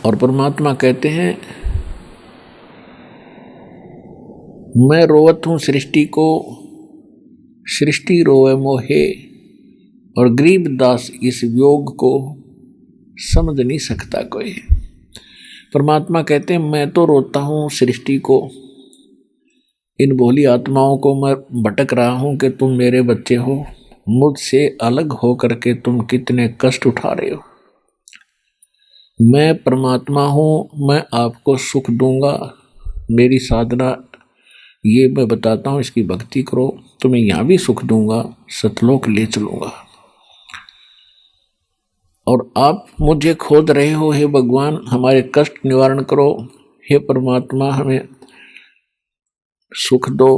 और परमात्मा कहते हैं मैं रोवत हूँ सृष्टि को, सृष्टि रोवे मोहे, और गरीब दास इस योग को समझ नहीं सकता कोई। परमात्मा कहते हैं मैं तो रोता हूँ सृष्टि को, इन भोली आत्माओं को मैं भटक रहा हूँ कि तुम मेरे बच्चे हो, मुझसे अलग हो करके तुम कितने कष्ट उठा रहे हो। मैं परमात्मा हूँ, मैं आपको सुख दूंगा। मेरी साधना ये मैं बताता हूँ, इसकी भक्ति करो, तुम्हें यहाँ भी सुख दूंगा, सतलोक ले चलूंगा। और आप मुझे खोद रहे हो, हे भगवान हमारे कष्ट निवारण करो, हे परमात्मा हमें सुख दो,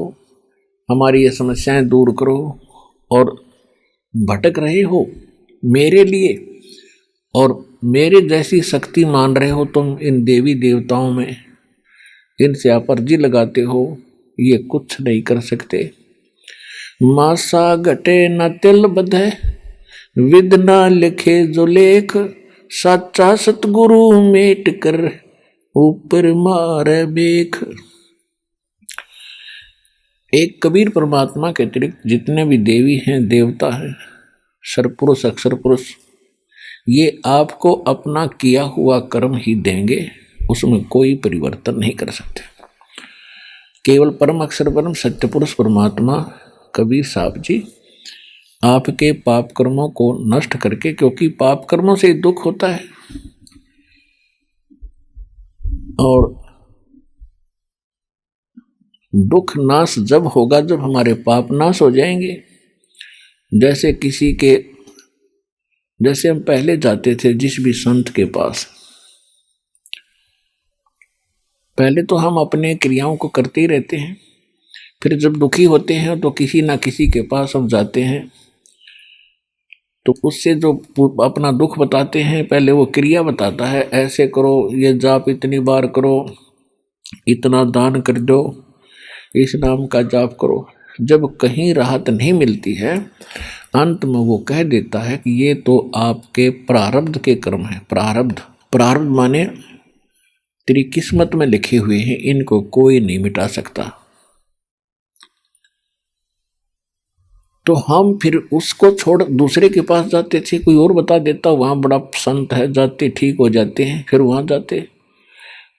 हमारी ये समस्याएं दूर करो, और भटक रहे हो मेरे लिए और मेरे जैसी शक्ति मान रहे हो तुम इन देवी देवताओं में, इनसे आप अर्जी लगाते हो, ये कुछ नहीं कर सकते। मासा घटे न तिल बधे, विद ना लिखे जो लेख, साचा सतगुरु मेट कर ऊपर मारे बेख। एक कबीर परमात्मा के अतिरिक्त जितने भी देवी हैं, देवता हैं, सरपुरुष अक्षर पुरुष, ये आपको अपना किया हुआ कर्म ही देंगे, उसमें कोई परिवर्तन नहीं कर सकते। केवल परम अक्षर परम सत्य पुरुष परमात्मा कबीर साहब जी आपके पाप कर्मों को नष्ट करके, क्योंकि पाप कर्मों से दुख होता है, और दुख नाश जब होगा जब हमारे पाप नाश हो जाएंगे। जैसे जैसे हम पहले जाते थे जिस भी संत के पास, पहले तो हम अपने क्रियाओं को करते ही रहते हैं, फिर जब दुखी होते हैं तो किसी ना किसी के पास हम जाते हैं, तो उससे जो अपना दुख बताते हैं, पहले वो क्रिया बताता है, ऐसे करो, ये जाप इतनी बार करो, इतना दान कर दो, इस नाम का जाप करो। जब कहीं राहत नहीं मिलती है, अंत में वो कह देता है कि ये तो आपके प्रारब्ध के कर्म है। प्रारब्ध माने तेरी किस्मत में लिखे हुए हैं, इनको कोई नहीं मिटा सकता। तो हम फिर उसको छोड़ दूसरे के पास जाते थे, कोई और बता देता वहाँ बड़ा संत है, जाते ठीक हो जाते हैं, फिर वहाँ जाते,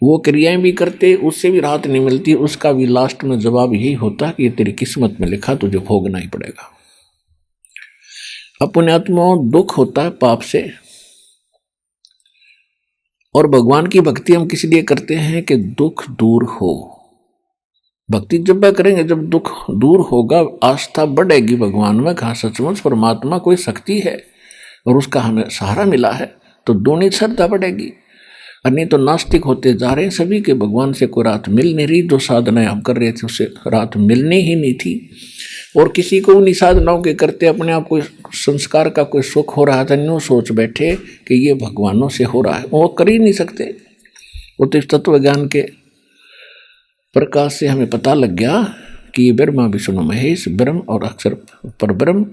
वो क्रियाएं भी करते, उससे भी राहत नहीं मिलती, उसका भी लास्ट में जवाब यही होता कि ये तेरी किस्मत में लिखा, तुझे भोगना ही पड़ेगा। अपने आत्माओं दुख होता है पाप से, और भगवान की भक्ति हम किस लिए करते हैं कि दुख दूर हो। भक्ति जब वह करेंगे जब दुख दूर होगा, आस्था बढ़ेगी भगवान में, कहा सचमुच परमात्मा कोई शक्ति है और उसका हमें सहारा मिला है, तो दोनों श्रद्धा बढ़ेगी। और नहीं तो नास्तिक होते जा रहे हैं सभी के, भगवान से कोई राहत मिल नहीं रही, जो साधनाएं हम कर रहे थे उससे राहत मिलनी ही नहीं थी, और किसी को उन्हीं साधनाओं के करते अपने आप को संस्कार का कोई सुख हो रहा था, न्यू सोच बैठे कि ये भगवानों से हो रहा है, वो कर ही नहीं सकते। वो तो इस तत्व ज्ञान के प्रकाश से हमें पता लग गया कि ये ब्रह्मा विष्णु महेश, ब्रह्म और अक्षर पर ब्रह्म,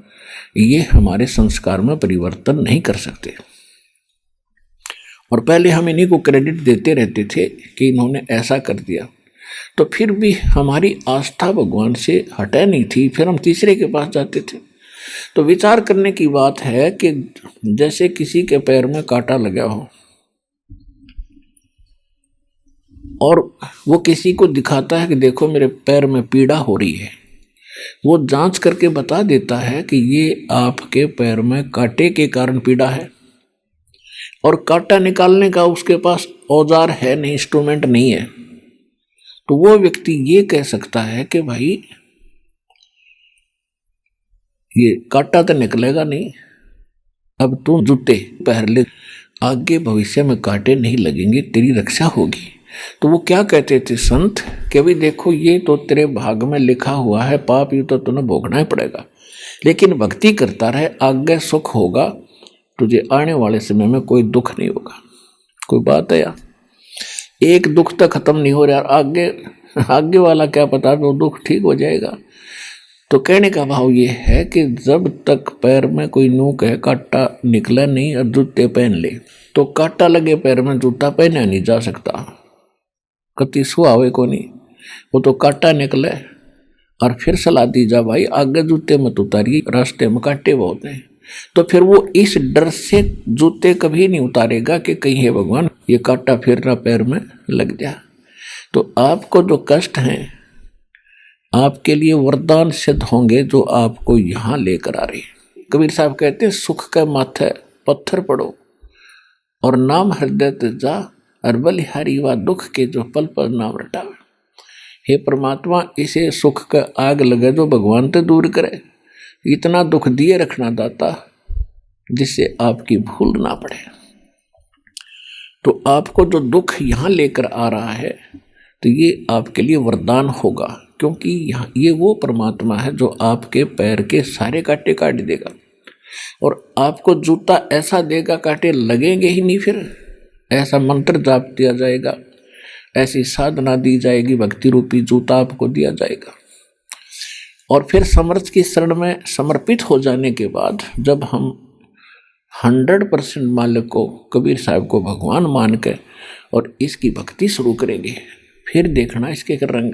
ये हमारे संस्कार में परिवर्तन नहीं कर सकते। और पहले हम इन्हीं को क्रेडिट देते रहते थे कि इन्होंने ऐसा कर दिया, तो फिर भी हमारी आस्था भगवान से हटे नहीं थी, फिर हम तीसरे के पास जाते थे। तो विचार करने की बात है कि जैसे किसी के पैर में कांटा लगा हो और वो किसी को दिखाता है कि देखो मेरे पैर में पीड़ा हो रही है, वो जांच करके बता देता है कि ये आपके पैर में कांटे के कारण पीड़ा है, और कांटा निकालने का उसके पास औजार है नहीं, इंस्ट्रूमेंट नहीं है, तो वो व्यक्ति ये कह सकता है कि भाई ये कांटा तो निकलेगा नहीं, अब तू जूते पहन ले, आगे भविष्य में कांटे नहीं लगेंगे, तेरी रक्षा होगी। तो वो क्या कहते थे संत कि भाई देखो ये तो तेरे भाग में लिखा हुआ है, पाप ये तो तुम्हें भोगना ही पड़ेगा, लेकिन भक्ति करता रहे, आगे सुख होगा, तुझे आने वाले समय में कोई दुख नहीं होगा। कोई बात है यार, एक दुख तक खत्म नहीं हो रहा, आगे वाला क्या पता वो दुख ठीक हो जाएगा। तो कहने का भाव ये है कि जब तक पैर में कोई नूक है, कांटा निकला नहीं और जूते पहन ले, तो कांटा लगे पैर में जूता पहना नहीं जा सकता, कति सुहावे को नहीं, वो तो कांटा निकले और फिर सलाह दी जा भाई आगे जूते मत उतारिए, रास्ते में कांटे बहुत हैं। तो फिर वो इस डर से जूते कभी नहीं उतारेगा कि कहीं है भगवान ये कांटा फिर ना पैर में लग जा। तो आपको जो कष्ट हैं आपके लिए वरदान सिद्ध होंगे जो आपको यहाँ लेकर आ रहे हैं। कबीर साहब कहते हैं सुख के माथे पत्थर पड़ो और नाम हृदय तेजा और बलिहारी व दुख के जो पल पर नाम रटावे। हे परमात्मा इसे सुख का आग लगे जो भगवान ते दूर करे, इतना दुख दिए रखना दाता जिससे आपकी भूल ना पड़े। तो आपको जो दुख यहाँ लेकर आ रहा है तो ये आपके लिए वरदान होगा, क्योंकि यहाँ ये वो परमात्मा है जो आपके पैर के सारे कांटे काट देगा और आपको जूता ऐसा देगा कांटे लगेंगे ही नहीं, फिर ऐसा मंत्र जाप दिया जाएगा, ऐसी साधना दी जाएगी, भक्ति रूपी जूता आपको दिया जाएगा। और फिर समर्थ की शरण में समर्पित हो जाने के बाद जब हम 100% मालिक को कबीर साहब को भगवान मान के और इसकी भक्ति शुरू करेंगे, फिर देखना इसके रंग।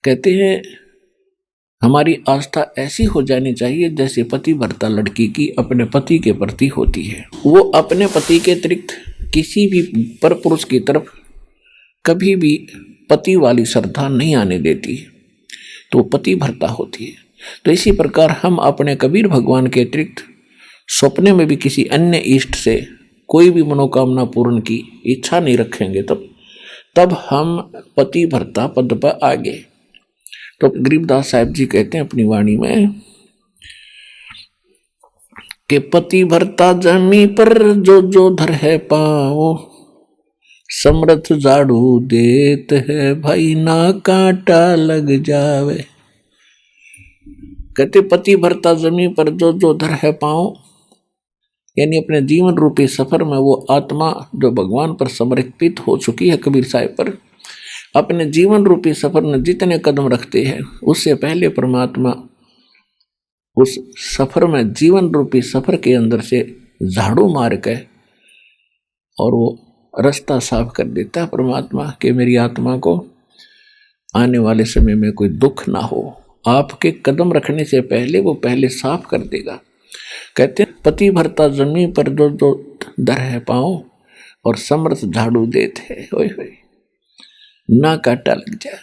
कहते हैं हमारी आस्था ऐसी हो जानी चाहिए जैसे पति भरता लड़की की अपने पति के प्रति होती है। वो अपने पति के अतिरिक्त किसी भी पर पुरुष की तरफ कभी भी पति वाली श्रद्धा नहीं आने देती, तो पति भरता होती है। तो इसी प्रकार हम अपने कबीर भगवान के अतिरिक्त सपने में भी किसी अन्य इष्ट से कोई भी मनोकामना पूर्ण की इच्छा नहीं रखेंगे, तब हम पति भरता पद पर आगे। तो गरीबदास साहब जी कहते हैं अपनी वाणी में कि पति भरता जमी पर जो जो धर है पाओ, समर्थ झाड़ू देत है भाई ना कांटा लग जावे। कहते पति भरता जमी पर जो जो धर है पाओ, यानी अपने जीवन रूपी सफर में वो आत्मा जो भगवान पर समर्पित हो चुकी है कबीर साहब पर, अपने जीवन रूपी सफर में जितने कदम रखते हैं उससे पहले परमात्मा उस सफर में जीवन रूपी सफर के अंदर से झाड़ू मार के और वो रास्ता साफ कर देता है परमात्मा कि मेरी आत्मा को आने वाले समय में कोई दुख ना हो। आपके कदम रखने से पहले वो पहले साफ कर देगा। कहते हैं पति भरता जमीन पर जो जो दर है पाओ और समर्थ झाड़ू देते हैं, होय होय ना कांटा लग जाए।